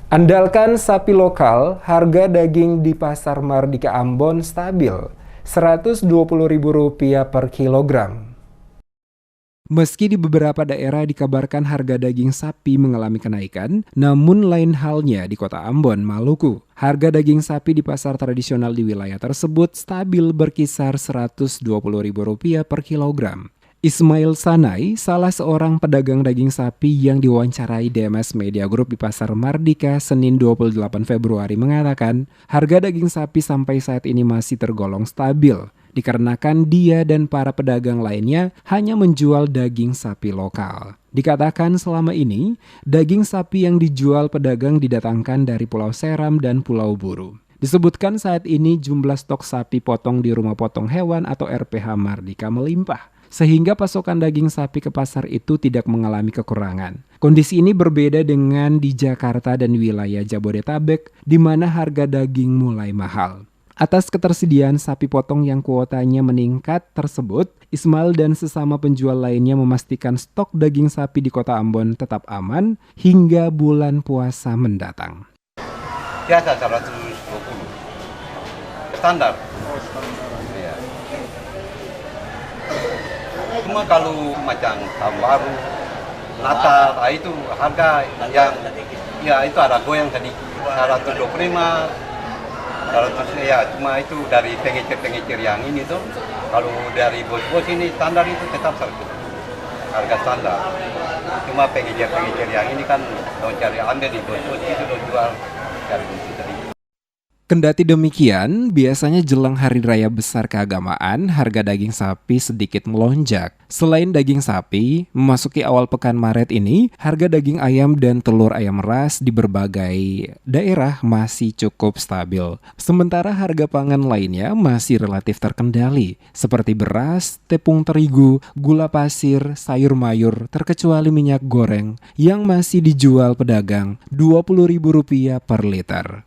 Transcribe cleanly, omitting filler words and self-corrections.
Andalkan sapi lokal, harga daging di Pasar Mardika Ambon stabil, Rp120.000 per kilogram. Meski di beberapa daerah dikabarkan harga daging sapi mengalami kenaikan, namun lain halnya di kota Ambon, Maluku. Harga daging sapi di pasar tradisional di wilayah tersebut stabil berkisar Rp120.000 per kilogram. Ismail Sanai, salah seorang pedagang daging sapi yang diwawancarai DMS Media Group di Pasar Mardika Senin 28 Februari mengatakan, harga daging sapi sampai saat ini masih tergolong stabil, dikarenakan dia dan para pedagang lainnya hanya menjual daging sapi lokal. Dikatakan selama ini, daging sapi yang dijual pedagang didatangkan dari Pulau Seram dan Pulau Buru. Disebutkan saat ini jumlah stok sapi potong di rumah potong hewan atau RPH Mardika melimpah, sehingga pasokan daging sapi ke pasar itu tidak mengalami kekurangan. Kondisi ini berbeda dengan di Jakarta dan wilayah Jabodetabek, di mana harga daging mulai mahal. Atas ketersediaan sapi potong yang kuotanya meningkat tersebut, Ismail dan sesama penjual lainnya memastikan stok daging sapi di kota Ambon tetap aman hingga bulan puasa mendatang. Biasa 120 standar. Iya. Cuma kalau macam tahun baru, Natal, itu harga yang ya itu ada goyang tadi 125. Kalau ya cuma itu dari pengecer-pengecer yang ini tuh, kalau dari bos-bos ini standar itu tetap 100 harga standar. Cuma pengecer-pengecer yang ini kan don't cari ambil di bos-bos itu don't jual cari buntu tadi. Kendati demikian, biasanya jelang hari raya besar keagamaan, harga daging sapi sedikit melonjak. Selain daging sapi, memasuki awal pekan Maret ini, harga daging ayam dan telur ayam ras di berbagai daerah masih cukup stabil. Sementara harga pangan lainnya masih relatif terkendali, seperti beras, tepung terigu, gula pasir, sayur mayur, terkecuali minyak goreng yang masih dijual pedagang Rp20.000 per liter.